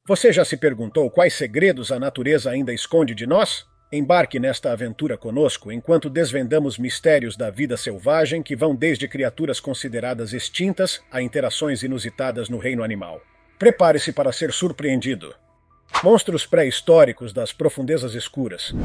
Você já se perguntou quais segredos a natureza ainda esconde de nós? Embarque nesta aventura conosco enquanto desvendamos mistérios da vida selvagem que vão desde criaturas consideradas extintas a interações inusitadas no reino animal. Prepare-se para ser surpreendido. Monstros pré-históricos das profundezas escuras.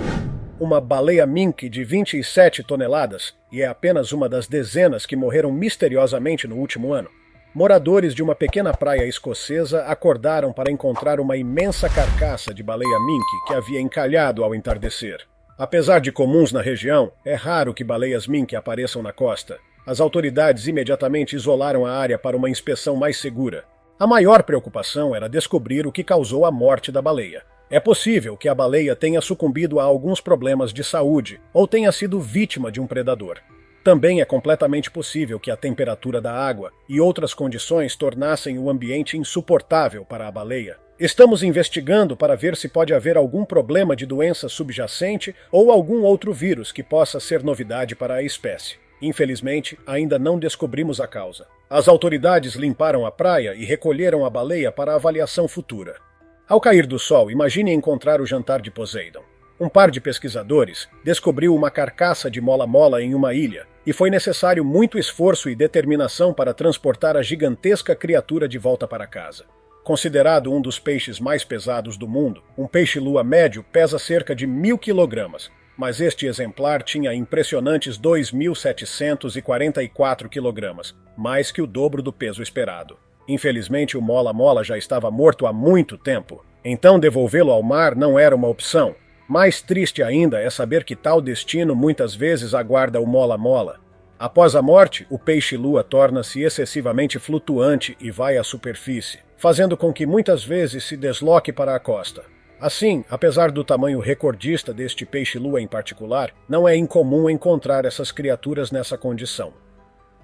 Uma baleia mink de 27 toneladas, e é apenas uma das dezenas que morreram misteriosamente no último ano. Moradores de uma pequena praia escocesa acordaram para encontrar uma imensa carcaça de baleia mink que havia encalhado ao entardecer. Apesar de comuns na região, é raro que baleias mink apareçam na costa. As autoridades imediatamente isolaram a área para uma inspeção mais segura. A maior preocupação era descobrir o que causou a morte da baleia. É possível que a baleia tenha sucumbido a alguns problemas de saúde ou tenha sido vítima de um predador. Também é completamente possível que a temperatura da água e outras condições tornassem o ambiente insuportável para a baleia. Estamos investigando para ver se pode haver algum problema de doença subjacente ou algum outro vírus que possa ser novidade para a espécie. Infelizmente, ainda não descobrimos a causa. As autoridades limparam a praia e recolheram a baleia para avaliação futura. Ao cair do sol, imagine encontrar o jantar de Poseidon. Um par de pesquisadores descobriu uma carcaça de mola-mola em uma ilha, e foi necessário muito esforço e determinação para transportar a gigantesca criatura de volta para casa. Considerado um dos peixes mais pesados do mundo, um peixe-lua médio pesa cerca de 1.000 quilogramas, mas este exemplar tinha impressionantes 2.744 quilogramas, mais que o dobro do peso esperado. Infelizmente, o mola-mola já estava morto há muito tempo, então devolvê-lo ao mar não era uma opção. Mais triste ainda é saber que tal destino muitas vezes aguarda o mola-mola. Após a morte, o peixe-lua torna-se excessivamente flutuante e vai à superfície, fazendo com que muitas vezes se desloque para a costa. Assim, apesar do tamanho recordista deste peixe-lua em particular, não é incomum encontrar essas criaturas nessa condição.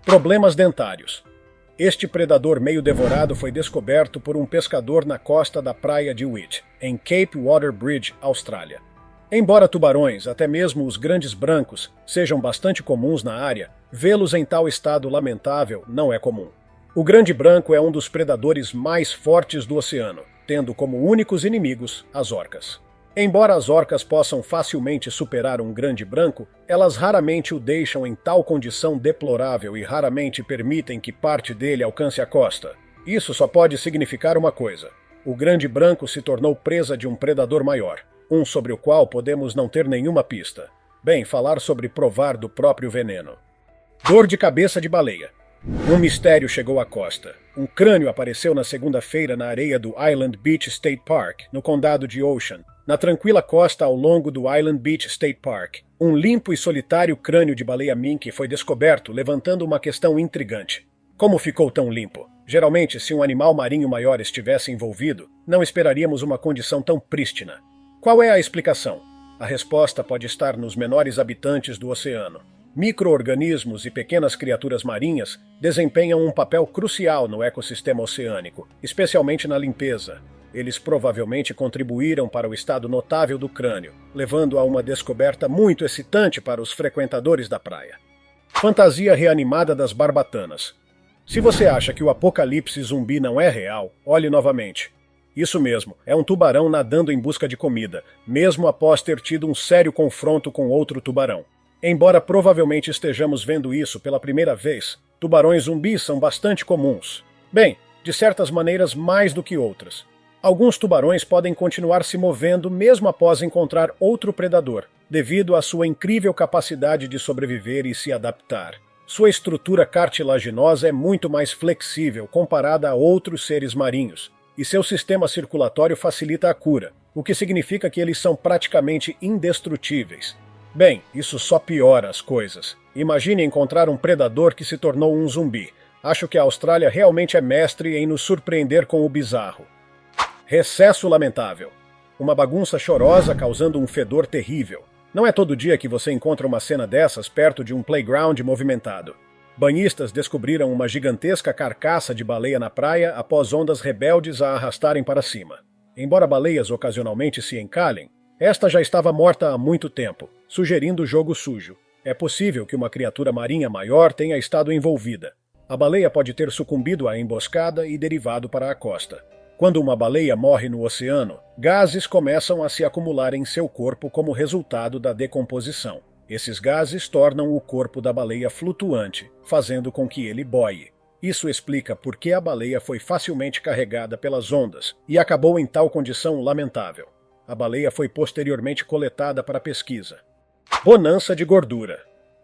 Problemas dentários. Este predador meio devorado foi descoberto por um pescador na costa da praia de Wight, em Cape Water Bridge, Austrália. Embora tubarões, até mesmo os grandes brancos, sejam bastante comuns na área, vê-los em tal estado lamentável não é comum. O grande branco é um dos predadores mais fortes do oceano, tendo como únicos inimigos as orcas. Embora as orcas possam facilmente superar um grande branco, elas raramente o deixam em tal condição deplorável e raramente permitem que parte dele alcance a costa. Isso só pode significar uma coisa: o grande branco se tornou presa de um predador maior, um sobre o qual podemos não ter nenhuma pista. Bem, falar sobre provar do próprio veneno. Dor de cabeça de baleia. Um mistério chegou à costa. Um crânio apareceu na segunda-feira na areia do Island Beach State Park, no condado de Ocean, na tranquila costa ao longo do Island Beach State Park. Um limpo e solitário crânio de baleia mink foi descoberto, levantando uma questão intrigante. Como ficou tão limpo? Geralmente, se um animal marinho maior estivesse envolvido, não esperaríamos uma condição tão prístina. Qual é a explicação? A resposta pode estar nos menores habitantes do oceano. Micro-organismos e pequenas criaturas marinhas desempenham um papel crucial no ecossistema oceânico, especialmente na limpeza. Eles provavelmente contribuíram para o estado notável do crânio, levando a uma descoberta muito excitante para os frequentadores da praia. Fantasia reanimada das barbatanas. Se você acha que o apocalipse zumbi não é real, olhe novamente. Isso mesmo, é um tubarão nadando em busca de comida, mesmo após ter tido um sério confronto com outro tubarão. Embora provavelmente estejamos vendo isso pela primeira vez, tubarões zumbis são bastante comuns. Bem, de certas maneiras mais do que outras. Alguns tubarões podem continuar se movendo mesmo após encontrar outro predador, devido à sua incrível capacidade de sobreviver e se adaptar. Sua estrutura cartilaginosa é muito mais flexível comparada a outros seres marinhos, e seu sistema circulatório facilita a cura, o que significa que eles são praticamente indestrutíveis. Bem, isso só piora as coisas. Imagine encontrar um predador que se tornou um zumbi. Acho que a Austrália realmente é mestre em nos surpreender com o bizarro. Recesso lamentável. Uma bagunça chorosa causando um fedor terrível. Não é todo dia que você encontra uma cena dessas perto de um playground movimentado. Banhistas descobriram uma gigantesca carcaça de baleia na praia após ondas rebeldes a arrastarem para cima. Embora baleias ocasionalmente se encalhem, esta já estava morta há muito tempo, sugerindo jogo sujo. É possível que uma criatura marinha maior tenha estado envolvida. A baleia pode ter sucumbido à emboscada e derivado para a costa. Quando uma baleia morre no oceano, gases começam a se acumular em seu corpo como resultado da decomposição. Esses gases tornam o corpo da baleia flutuante, fazendo com que ele boie. Isso explica por que a baleia foi facilmente carregada pelas ondas e acabou em tal condição lamentável. A baleia foi posteriormente coletada para pesquisa. Bonança de gordura.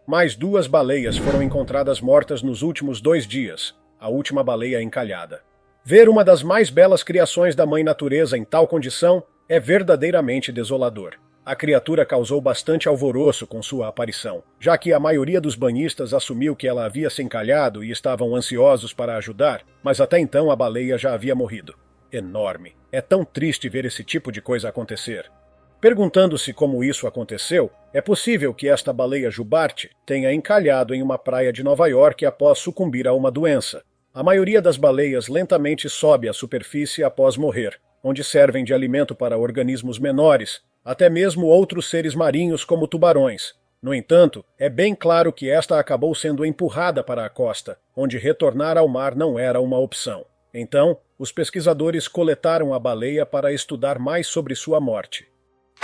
Mais 2 baleias foram encontradas mortas nos últimos 2 dias, a última baleia encalhada. Ver uma das mais belas criações da mãe natureza em tal condição é verdadeiramente desolador. A criatura causou bastante alvoroço com sua aparição, já que a maioria dos banhistas assumiu que ela havia se encalhado e estavam ansiosos para ajudar, mas até então a baleia já havia morrido. Enorme. É tão triste ver esse tipo de coisa acontecer. Perguntando-se como isso aconteceu, é possível que esta baleia jubarte tenha encalhado em uma praia de Nova York após sucumbir a uma doença. A maioria das baleias lentamente sobe à superfície após morrer, onde servem de alimento para organismos menores, até mesmo outros seres marinhos como tubarões. No entanto, é bem claro que esta acabou sendo empurrada para a costa, onde retornar ao mar não era uma opção. Então, os pesquisadores coletaram a baleia para estudar mais sobre sua morte.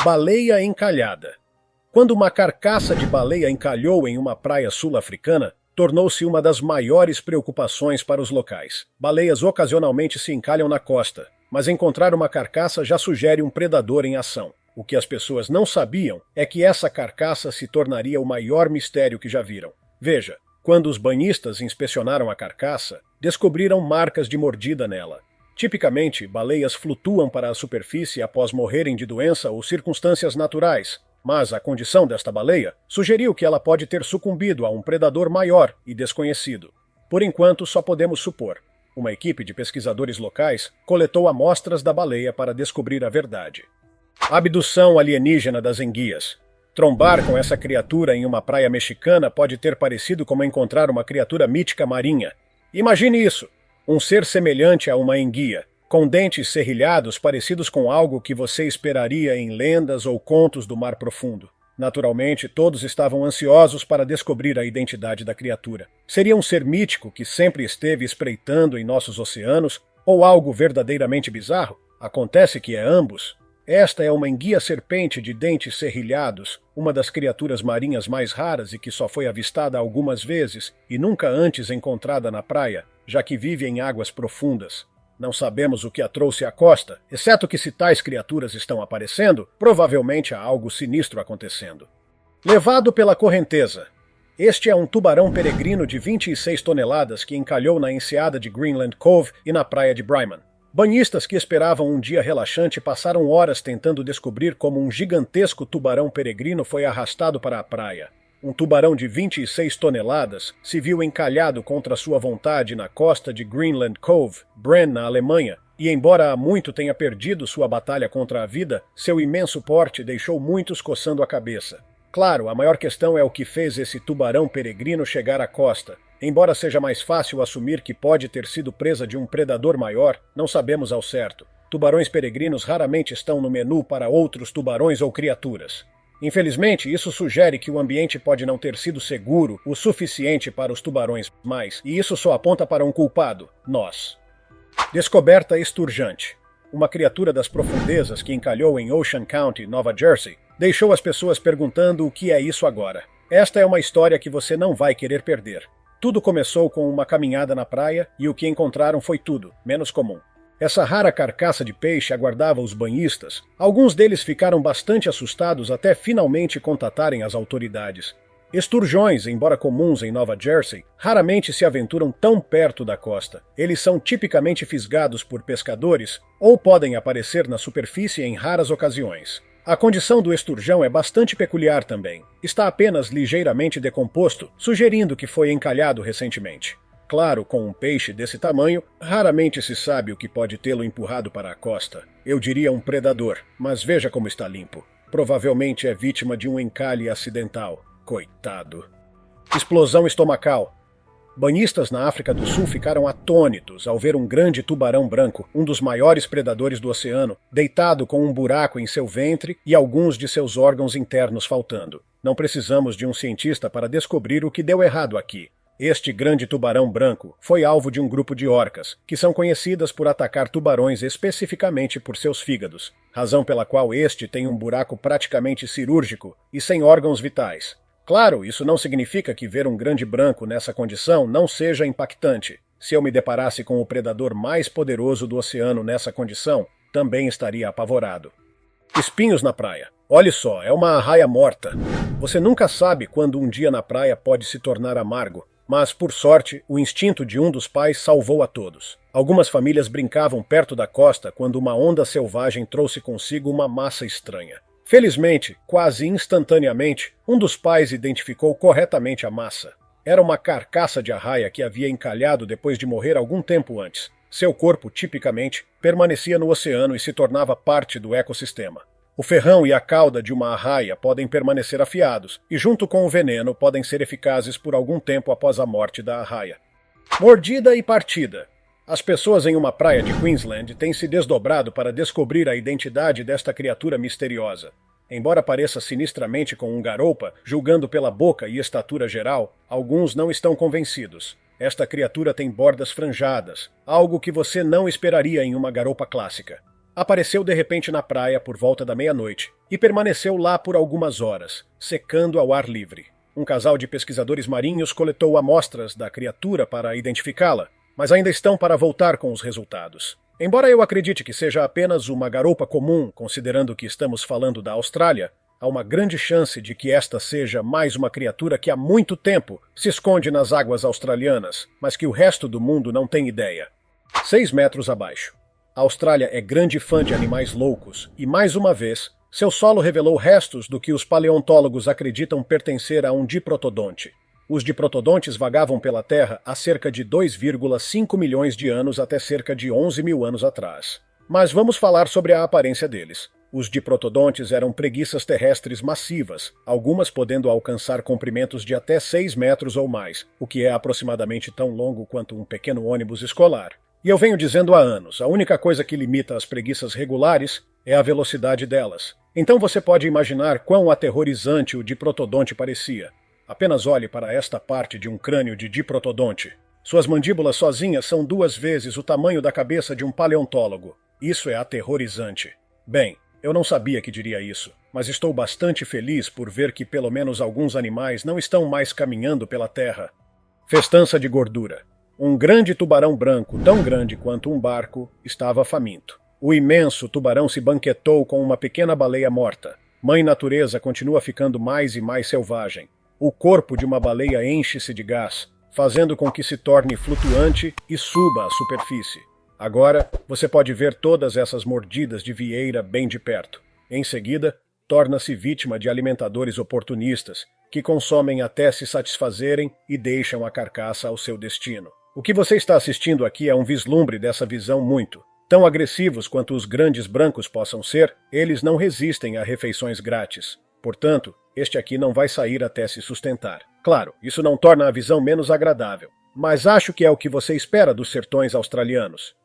Baleia encalhada. Quando uma carcaça de baleia encalhou em uma praia sul-africana, tornou-se uma das maiores preocupações para os locais. Baleias ocasionalmente se encalham na costa, mas encontrar uma carcaça já sugere um predador em ação. O que as pessoas não sabiam é que essa carcaça se tornaria o maior mistério que já viram. Veja, quando os banhistas inspecionaram a carcaça, descobriram marcas de mordida nela. Tipicamente, baleias flutuam para a superfície após morrerem de doença ou circunstâncias naturais, mas a condição desta baleia sugeriu que ela pode ter sucumbido a um predador maior e desconhecido. Por enquanto, só podemos supor. Uma equipe de pesquisadores locais coletou amostras da baleia para descobrir a verdade. Abdução alienígena das enguias. Trombar com essa criatura em uma praia mexicana pode ter parecido como encontrar uma criatura mítica marinha. Imagine isso! Um ser semelhante a uma enguia, com dentes serrilhados parecidos com algo que você esperaria em lendas ou contos do mar profundo. Naturalmente, todos estavam ansiosos para descobrir a identidade da criatura. Seria um ser mítico que sempre esteve espreitando em nossos oceanos, ou algo verdadeiramente bizarro? Acontece que é ambos. Esta é uma enguia-serpente de dentes serrilhados, uma das criaturas marinhas mais raras e que só foi avistada algumas vezes e nunca antes encontrada na praia, já que vive em águas profundas. Não sabemos o que a trouxe à costa, exceto que se tais criaturas estão aparecendo, provavelmente há algo sinistro acontecendo. Levado pela correnteza. Este é um tubarão peregrino de 26 toneladas que encalhou na enseada de Greenland Cove e na praia de Bryman. Banhistas que esperavam um dia relaxante passaram horas tentando descobrir como um gigantesco tubarão peregrino foi arrastado para a praia. Um tubarão de 26 toneladas se viu encalhado contra sua vontade na costa de Greenland Cove, Bren, na Alemanha, e embora há muito tenha perdido sua batalha contra a vida, seu imenso porte deixou muitos coçando a cabeça. Claro, a maior questão é o que fez esse tubarão peregrino chegar à costa. Embora seja mais fácil assumir que pode ter sido presa de um predador maior, não sabemos ao certo. Tubarões peregrinos raramente estão no menu para outros tubarões ou criaturas. Infelizmente, isso sugere que o ambiente pode não ter sido seguro o suficiente para os tubarões mais, e isso só aponta para um culpado: nós. Descoberta esturjante. Uma criatura das profundezas que encalhou em Ocean County, Nova Jersey, deixou as pessoas perguntando o que é isso agora. Esta é uma história que você não vai querer perder. Tudo começou com uma caminhada na praia e o que encontraram foi tudo, menos comum. Essa rara carcaça de peixe aguardava os banhistas. Alguns deles ficaram bastante assustados até finalmente contatarem as autoridades. Esturjões, embora comuns em Nova Jersey, raramente se aventuram tão perto da costa. Eles são tipicamente fisgados por pescadores ou podem aparecer na superfície em raras ocasiões. A condição do esturjão é bastante peculiar também. Está apenas ligeiramente decomposto, sugerindo que foi encalhado recentemente. Claro, com um peixe desse tamanho, raramente se sabe o que pode tê-lo empurrado para a costa. Eu diria um predador, mas veja como está limpo. Provavelmente é vítima de um encalhe acidental. Coitado. Explosão estomacal. Banhistas na África do Sul ficaram atônitos ao ver um grande tubarão branco, um dos maiores predadores do oceano, deitado com um buraco em seu ventre e alguns de seus órgãos internos faltando. Não precisamos de um cientista para descobrir o que deu errado aqui. Este grande tubarão branco foi alvo de um grupo de orcas, que são conhecidas por atacar tubarões especificamente por seus fígados, razão pela qual este tem um buraco praticamente cirúrgico e sem órgãos vitais. Claro, isso não significa que ver um grande branco nessa condição não seja impactante. Se eu me deparasse com o predador mais poderoso do oceano nessa condição, também estaria apavorado. Espinhos na praia. Olhe só, é uma arraia morta. Você nunca sabe quando um dia na praia pode se tornar amargo, mas, por sorte, o instinto de um dos pais salvou a todos. Algumas famílias brincavam perto da costa quando uma onda selvagem trouxe consigo uma massa estranha. Felizmente, quase instantaneamente, um dos pais identificou corretamente a massa. Era uma carcaça de arraia que havia encalhado depois de morrer algum tempo antes. Seu corpo, tipicamente, permanecia no oceano e se tornava parte do ecossistema. O ferrão e a cauda de uma arraia podem permanecer afiados e, junto com o veneno, podem ser eficazes por algum tempo após a morte da arraia. Mordida e partida. As pessoas em uma praia de Queensland têm se desdobrado para descobrir a identidade desta criatura misteriosa. Embora pareça sinistramente com um garoupa, julgando pela boca e estatura geral, alguns não estão convencidos. Esta criatura tem bordas franjadas, algo que você não esperaria em uma garoupa clássica. Apareceu de repente na praia por volta da meia-noite e permaneceu lá por algumas horas, secando ao ar livre. Um casal de pesquisadores marinhos coletou amostras da criatura para identificá-la, mas ainda estão para voltar com os resultados. Embora eu acredite que seja apenas uma garoupa comum, considerando que estamos falando da Austrália, há uma grande chance de que esta seja mais uma criatura que há muito tempo se esconde nas águas australianas, mas que o resto do mundo não tem ideia. 6 metros abaixo. A Austrália é grande fã de animais loucos e, mais uma vez, seu solo revelou restos do que os paleontólogos acreditam pertencer a um diprotodonte. Os diprotodontes vagavam pela Terra há cerca de 2,5 milhões de anos até cerca de 11 mil anos atrás. Mas vamos falar sobre a aparência deles. Os diprotodontes eram preguiças terrestres massivas, algumas podendo alcançar comprimentos de até 6 metros ou mais, o que é aproximadamente tão longo quanto um pequeno ônibus escolar. E eu venho dizendo há anos, a única coisa que limita as preguiças regulares é a velocidade delas. Então você pode imaginar quão aterrorizante o diprotodonte parecia. Apenas olhe para esta parte de um crânio de diprotodonte. Suas mandíbulas sozinhas são 2 vezes o tamanho da cabeça de um paleontólogo. Isso é aterrorizante. Bem, eu não sabia que diria isso, mas estou bastante feliz por ver que pelo menos alguns animais não estão mais caminhando pela terra. Festança de gordura. Um grande tubarão branco, tão grande quanto um barco, estava faminto. O imenso tubarão se banquetou com uma pequena baleia morta. Mãe Natureza continua ficando mais e mais selvagem. O corpo de uma baleia enche-se de gás, fazendo com que se torne flutuante e suba à superfície. Agora, você pode ver todas essas mordidas de vieira bem de perto. Em seguida, torna-se vítima de alimentadores oportunistas, que consomem até se satisfazerem e deixam a carcaça ao seu destino. O que você está assistindo aqui é um vislumbre dessa visão muito. Tão agressivos quanto os grandes brancos possam ser, eles não resistem a refeições grátis. Portanto, este aqui não vai sair até se sustentar. Claro, isso não torna a visão menos agradável, mas acho que é o que você espera dos sertões australianos.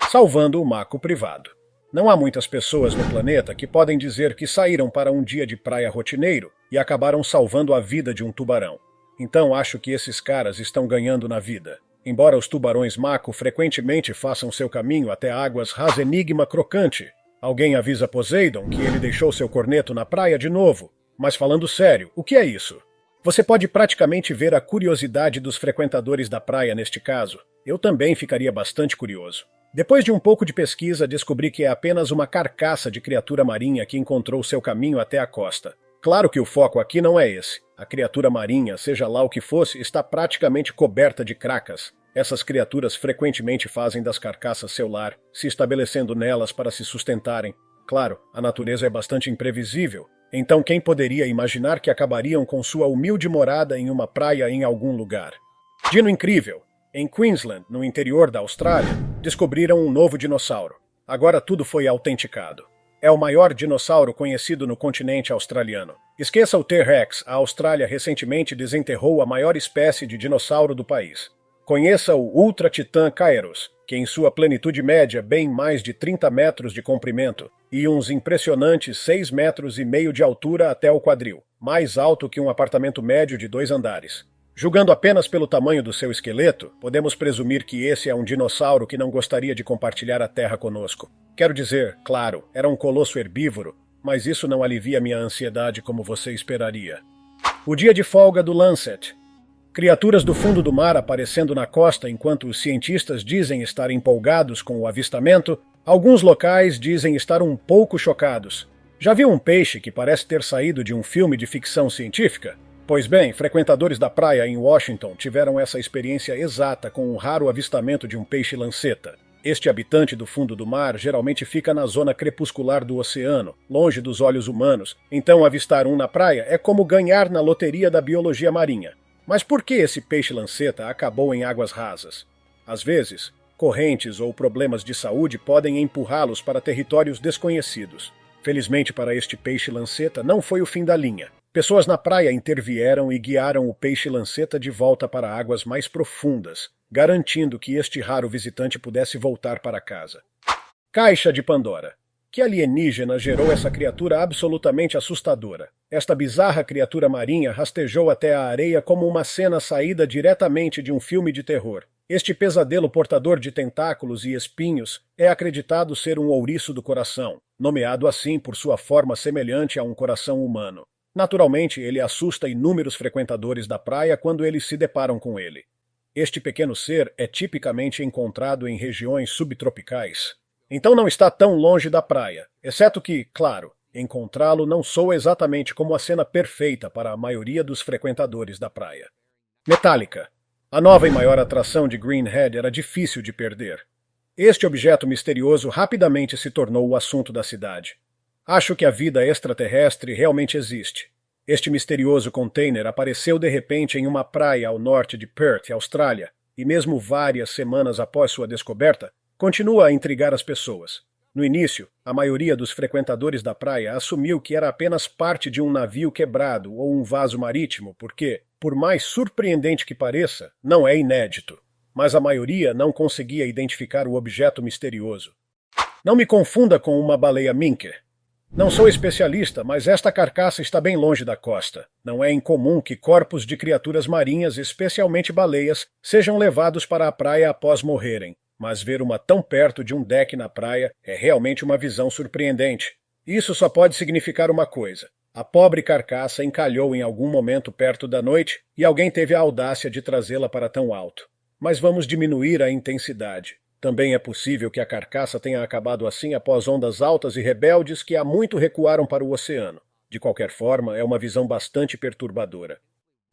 Salvando o maco privado. Não há muitas pessoas no planeta que podem dizer que saíram para um dia de praia rotineiro e acabaram salvando a vida de um tubarão. Então acho que esses caras estão ganhando na vida. Embora os tubarões maco frequentemente façam seu caminho até águas Rasenigma crocante. Alguém avisa Poseidon que ele deixou seu corneto na praia de novo. Mas falando sério, o que é isso? Você pode praticamente ver a curiosidade dos frequentadores da praia neste caso. Eu também ficaria bastante curioso. Depois de um pouco de pesquisa, descobri que é apenas uma carcaça de criatura marinha que encontrou seu caminho até a costa. Claro que o foco aqui não é esse. A criatura marinha, seja lá o que fosse, está praticamente coberta de cracas. Essas criaturas frequentemente fazem das carcaças seu lar, se estabelecendo nelas para se sustentarem. Claro, a natureza é bastante imprevisível. Então quem poderia imaginar que acabariam com sua humilde morada em uma praia em algum lugar? Dino incrível! Em Queensland, no interior da Austrália, descobriram um novo dinossauro. Agora tudo foi autenticado. É o maior dinossauro conhecido no continente australiano. Esqueça o T-Rex, a Austrália recentemente desenterrou a maior espécie de dinossauro do país. Conheça o Ultra Titã Caerus, que em sua plenitude média bem mais de 30 metros de comprimento e uns impressionantes 6,5 metros de altura até o quadril, mais alto que um apartamento médio de 2 andares. Julgando apenas pelo tamanho do seu esqueleto, podemos presumir que esse é um dinossauro que não gostaria de compartilhar a terra conosco. Quero dizer, claro, era um colosso herbívoro, mas isso não alivia minha ansiedade como você esperaria. O dia de folga do Lancet. Criaturas do fundo do mar aparecendo na costa enquanto os cientistas dizem estar empolgados com o avistamento, alguns locais dizem estar um pouco chocados. Já viu um peixe que parece ter saído de um filme de ficção científica? Pois bem, frequentadores da praia em Washington tiveram essa experiência exata com um raro avistamento de um peixe-lanceta. Este habitante do fundo do mar geralmente fica na zona crepuscular do oceano, longe dos olhos humanos, então avistar um na praia é como ganhar na loteria da biologia marinha. Mas por que esse peixe-lanceta acabou em águas rasas? Às vezes, correntes ou problemas de saúde podem empurrá-los para territórios desconhecidos. Felizmente para este peixe-lanceta não foi o fim da linha. Pessoas na praia intervieram e guiaram o peixe-lanceta de volta para águas mais profundas, garantindo que este raro visitante pudesse voltar para casa. Caixa de Pandora. Que alienígena gerou essa criatura absolutamente assustadora? Esta bizarra criatura marinha rastejou até a areia como uma cena saída diretamente de um filme de terror. Este pesadelo portador de tentáculos e espinhos é acreditado ser um ouriço do coração, nomeado assim por sua forma semelhante a um coração humano. Naturalmente, ele assusta inúmeros frequentadores da praia quando eles se deparam com ele. Este pequeno ser é tipicamente encontrado em regiões subtropicais. Então não está tão longe da praia, exceto que, claro, encontrá-lo não soa exatamente como a cena perfeita para a maioria dos frequentadores da praia. Metallica. A nova e maior atração de Greenhead era difícil de perder. Este objeto misterioso rapidamente se tornou o assunto da cidade. Acho que a vida extraterrestre realmente existe. Este misterioso container apareceu de repente em uma praia ao norte de Perth, Austrália, e mesmo várias semanas após sua descoberta, continua a intrigar as pessoas. No início, a maioria dos frequentadores da praia assumiu que era apenas parte de um navio quebrado ou um vaso marítimo, porque, por mais surpreendente que pareça, não é inédito. Mas a maioria não conseguia identificar o objeto misterioso. Não me confunda com uma baleia minke. Não sou especialista, mas esta carcaça está bem longe da costa. Não é incomum que corpos de criaturas marinhas, especialmente baleias, sejam levados para a praia após morrerem. Mas ver uma tão perto de um deck na praia é realmente uma visão surpreendente. Isso só pode significar uma coisa. A pobre carcaça encalhou em algum momento perto da noite e alguém teve a audácia de trazê-la para tão alto. Mas vamos diminuir a intensidade. Também é possível que a carcaça tenha acabado assim após ondas altas e rebeldes que há muito recuaram para o oceano. De qualquer forma, é uma visão bastante perturbadora.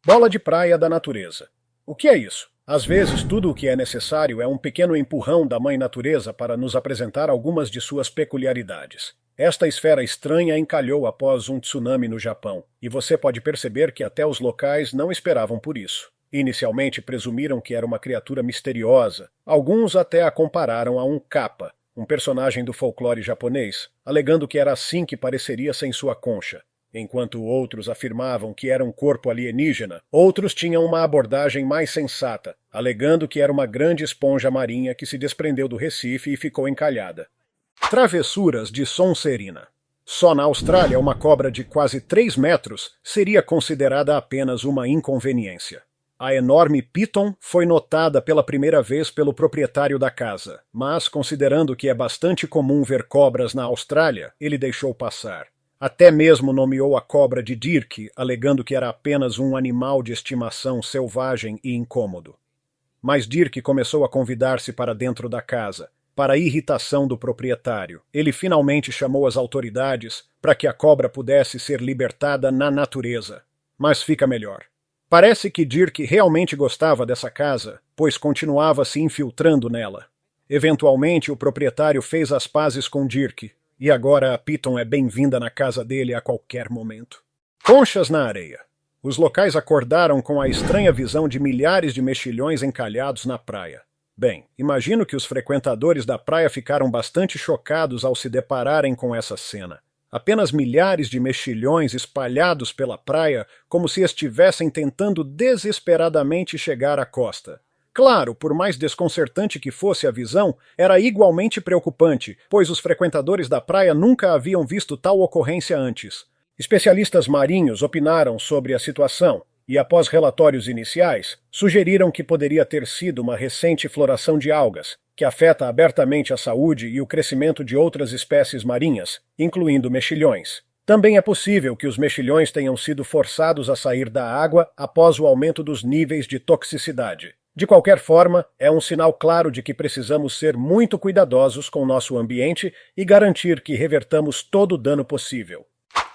Bola de praia da natureza. O que é isso? Às vezes, tudo o que é necessário é um pequeno empurrão da mãe natureza para nos apresentar algumas de suas peculiaridades. Esta esfera estranha encalhou após um tsunami no Japão, e você pode perceber que até os locais não esperavam por isso. Inicialmente presumiram que era uma criatura misteriosa. Alguns até a compararam a um kappa, um personagem do folclore japonês, alegando que era assim que pareceria sem sua concha. Enquanto outros afirmavam que era um corpo alienígena, outros tinham uma abordagem mais sensata, alegando que era uma grande esponja marinha que se desprendeu do Recife e ficou encalhada. Travessuras de Sonserina. Só na Austrália uma cobra de quase 3 metros seria considerada apenas uma inconveniência. A enorme Piton foi notada pela primeira vez pelo proprietário da casa, mas, considerando que é bastante comum ver cobras na Austrália, ele deixou passar. Até mesmo nomeou a cobra de Dirk, alegando que era apenas um animal de estimação selvagem e incômodo. Mas Dirk começou a convidar-se para dentro da casa. Para a irritação do proprietário, ele finalmente chamou as autoridades para que a cobra pudesse ser libertada na natureza. Mas fica melhor. Parece que Dirk realmente gostava dessa casa, pois continuava se infiltrando nela. Eventualmente, o proprietário fez as pazes com Dirk, e agora a Piton é bem-vinda na casa dele a qualquer momento. Conchas na areia. Os locais acordaram com a estranha visão de milhares de mexilhões encalhados na praia. Bem, imagino que os frequentadores da praia ficaram bastante chocados ao se depararem com essa cena. Apenas milhares de mexilhões espalhados pela praia, como se estivessem tentando desesperadamente chegar à costa. Claro, por mais desconcertante que fosse a visão, era igualmente preocupante, pois os frequentadores da praia nunca haviam visto tal ocorrência antes. Especialistas marinhos opinaram sobre a situação. e após relatórios iniciais, sugeriram que poderia ter sido uma recente floração de algas, que afeta abertamente a saúde e o crescimento de outras espécies marinhas, incluindo mexilhões. Também é possível que os mexilhões tenham sido forçados a sair da água após o aumento dos níveis de toxicidade. De qualquer forma, é um sinal claro de que precisamos ser muito cuidadosos com nosso ambiente e garantir que revertamos todo o dano possível.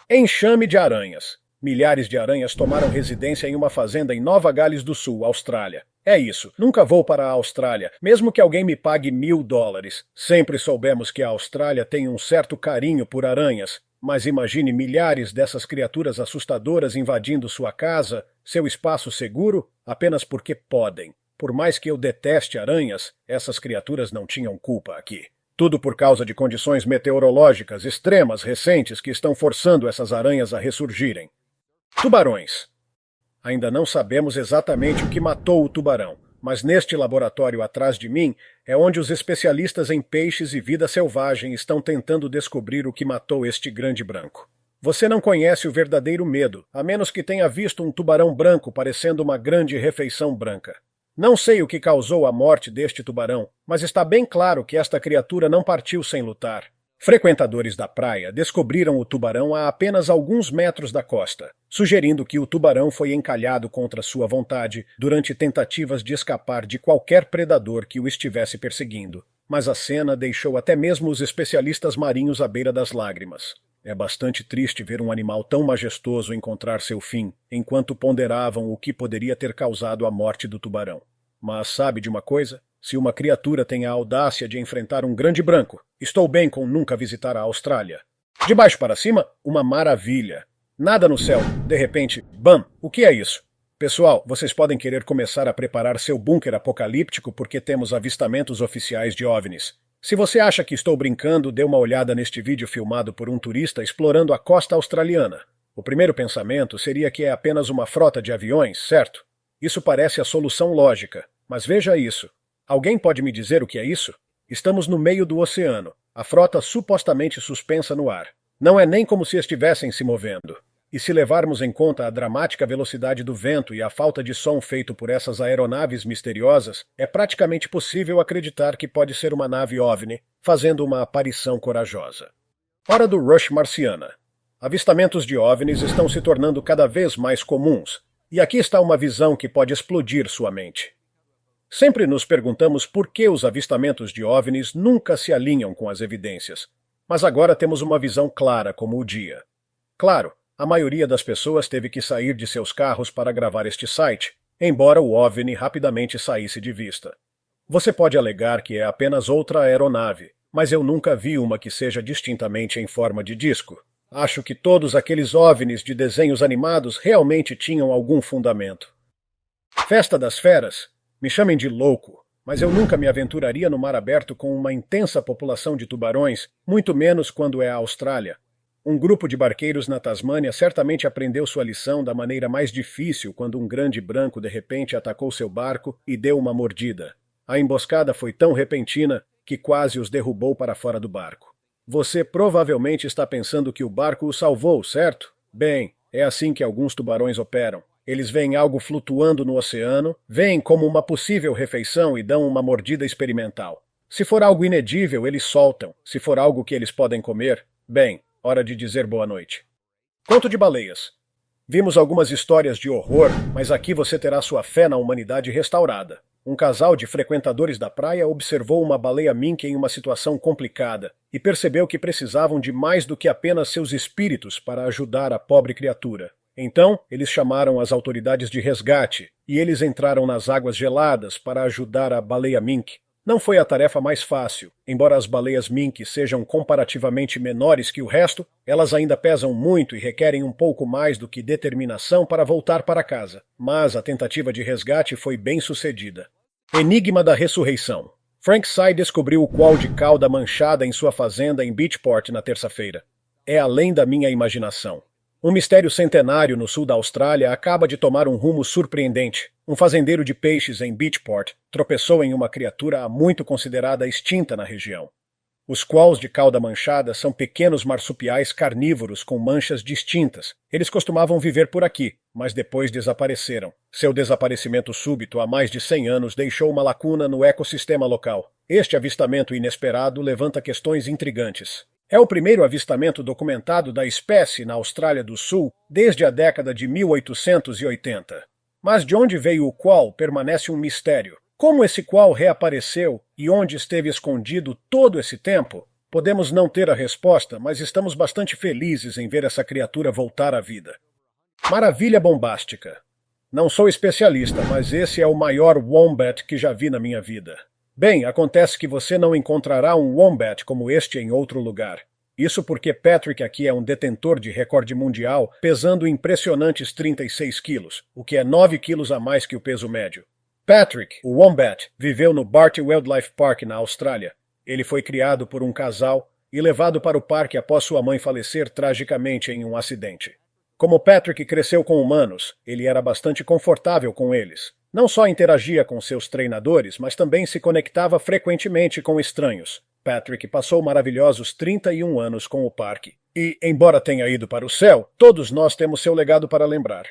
Enxame de aranhas. Milhares de aranhas tomaram residência em uma fazenda em Nova Gales do Sul, Austrália. É isso, nunca vou para a Austrália, mesmo que alguém me pague $1000. Sempre soubemos que a Austrália tem um certo carinho por aranhas, mas imagine milhares dessas criaturas assustadoras invadindo sua casa, seu espaço seguro, apenas porque podem. Por mais que eu deteste aranhas, essas criaturas não tinham culpa aqui. Tudo por causa de condições meteorológicas extremas recentes que estão forçando essas aranhas a ressurgirem. Tubarões. Ainda não sabemos exatamente o que matou o tubarão, mas neste laboratório atrás de mim é onde os especialistas em peixes e vida selvagem estão tentando descobrir o que matou este grande branco. Você não conhece o verdadeiro medo, a menos que tenha visto um tubarão branco parecendo uma grande refeição branca. Não sei o que causou a morte deste tubarão, mas está bem claro que esta criatura não partiu sem lutar. Frequentadores da praia descobriram o tubarão a apenas alguns metros da costa, sugerindo que o tubarão foi encalhado contra sua vontade durante tentativas de escapar de qualquer predador que o estivesse perseguindo. Mas a cena deixou até mesmo os especialistas marinhos à beira das lágrimas. É bastante triste ver um animal tão majestoso encontrar seu fim, enquanto ponderavam o que poderia ter causado a morte do tubarão. Mas sabe de uma coisa? Se uma criatura tem a audácia de enfrentar um grande branco, estou bem com nunca visitar a Austrália. De baixo para cima, uma maravilha. Nada no céu. De repente, bam! O que é isso? Pessoal, vocês podem querer começar a preparar seu bunker apocalíptico porque temos avistamentos oficiais de OVNIs. Se você acha que estou brincando, dê uma olhada neste vídeo filmado por um turista explorando a costa australiana. O primeiro pensamento seria que é apenas uma frota de aviões, certo? Isso parece a solução lógica. Mas veja isso. Alguém pode me dizer o que é isso? Estamos no meio do oceano, a frota supostamente suspensa no ar. Não é nem como se estivessem se movendo. E se levarmos em conta a dramática velocidade do vento e a falta de som feito por essas aeronaves misteriosas, é praticamente possível acreditar que pode ser uma nave OVNI, fazendo uma aparição corajosa. Hora do rush marciana. Avistamentos de OVNIs estão se tornando cada vez mais comuns, e aqui está uma visão que pode explodir sua mente. Sempre nos perguntamos por que os avistamentos de OVNIs nunca se alinham com as evidências. Mas agora temos uma visão clara como o dia. Claro, a maioria das pessoas teve que sair de seus carros para gravar este site, embora o OVNI rapidamente saísse de vista. Você pode alegar que é apenas outra aeronave, mas eu nunca vi uma que seja distintamente em forma de disco. Acho que todos aqueles OVNIs de desenhos animados realmente tinham algum fundamento. Festa das Feras? Me chamem de louco, mas eu nunca me aventuraria no mar aberto com uma intensa população de tubarões, muito menos quando é a Austrália. Um grupo de barqueiros na Tasmânia certamente aprendeu sua lição da maneira mais difícil quando um grande branco de repente atacou seu barco e deu uma mordida. A emboscada foi tão repentina que quase os derrubou para fora do barco. Você provavelmente está pensando que o barco o salvou, certo? Bem, é assim que alguns tubarões operam. Eles veem algo flutuando no oceano, veem como uma possível refeição e dão uma mordida experimental. Se for algo inedível, eles soltam. Se for algo que eles podem comer, bem, hora de dizer boa noite. Conto de baleias. Vimos algumas histórias de horror, mas aqui você terá sua fé na humanidade restaurada. Um casal de frequentadores da praia observou uma baleia mink em uma situação complicada e percebeu que precisavam de mais do que apenas seus espíritos para ajudar a pobre criatura. Então, eles chamaram as autoridades de resgate, e eles entraram nas águas geladas para ajudar a baleia mink. Não foi a tarefa mais fácil. Embora as baleias mink sejam comparativamente menores que o resto, elas ainda pesam muito e requerem um pouco mais do que determinação para voltar para casa. Mas a tentativa de resgate foi bem sucedida. Enigma da ressurreição. Frank Sy descobriu o qual de cauda manchada em sua fazenda em Beachport na terça-feira. É além da minha imaginação. Um mistério centenário no sul da Austrália acaba de tomar um rumo surpreendente. Um fazendeiro de peixes em Beachport tropeçou em uma criatura há muito considerada extinta na região. Os qualls de cauda manchada são pequenos marsupiais carnívoros com manchas distintas. Eles costumavam viver por aqui, mas depois desapareceram. Seu desaparecimento súbito há mais de 100 anos deixou uma lacuna no ecossistema local. Este avistamento inesperado levanta questões intrigantes. É o primeiro avistamento documentado da espécie na Austrália do Sul desde a década de 1880. Mas de onde veio o qual permanece um mistério. Como esse qual reapareceu e onde esteve escondido todo esse tempo? Podemos não ter a resposta, mas estamos bastante felizes em ver essa criatura voltar à vida. Maravilha bombástica. Não sou especialista, mas esse é o maior wombat que já vi na minha vida. Bem, acontece que você não encontrará um wombat como este em outro lugar. Isso porque Patrick aqui é um detentor de recorde mundial, pesando impressionantes 36 quilos, o que é 9 quilos a mais que o peso médio. Patrick, o Wombat, viveu no Barty Wildlife Park, na Austrália. Ele foi criado por um casal e levado para o parque após sua mãe falecer tragicamente em um acidente. Como Patrick cresceu com humanos, ele era bastante confortável com eles. Não só interagia com seus treinadores, mas também se conectava frequentemente com estranhos. Patrick passou maravilhosos 31 anos com o parque. E, embora tenha ido para o céu, todos nós temos seu legado para lembrar.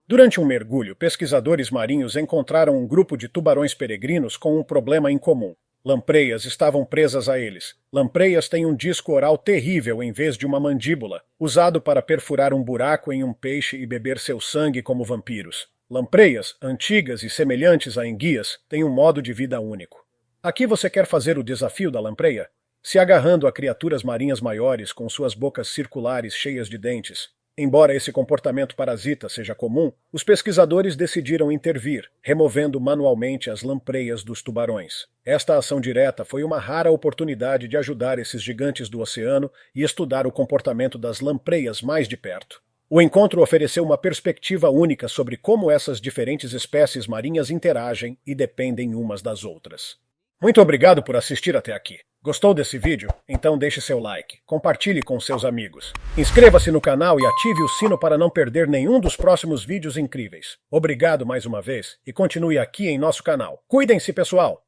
Durante um mergulho, pesquisadores marinhos encontraram um grupo de tubarões peregrinos com um problema em comum. Lampreias estavam presas a eles. Lampreias têm um disco oral terrível em vez de uma mandíbula, usado para perfurar um buraco em um peixe e beber seu sangue como vampiros. Lampreias, antigas e semelhantes a enguias, têm um modo de vida único. Aqui você quer fazer o desafio da lampreia? Se agarrando a criaturas marinhas maiores com suas bocas circulares cheias de dentes. Embora esse comportamento parasita seja comum, os pesquisadores decidiram intervir, removendo manualmente as lampreias dos tubarões. Esta ação direta foi uma rara oportunidade de ajudar esses gigantes do oceano e estudar o comportamento das lampreias mais de perto. O encontro ofereceu uma perspectiva única sobre como essas diferentes espécies marinhas interagem e dependem umas das outras. Muito obrigado por assistir até aqui. Gostou desse vídeo? Então deixe seu like, compartilhe com seus amigos. Inscreva-se no canal e ative o sino para não perder nenhum dos próximos vídeos incríveis. Obrigado mais uma vez e continue aqui em nosso canal. Cuidem-se, pessoal!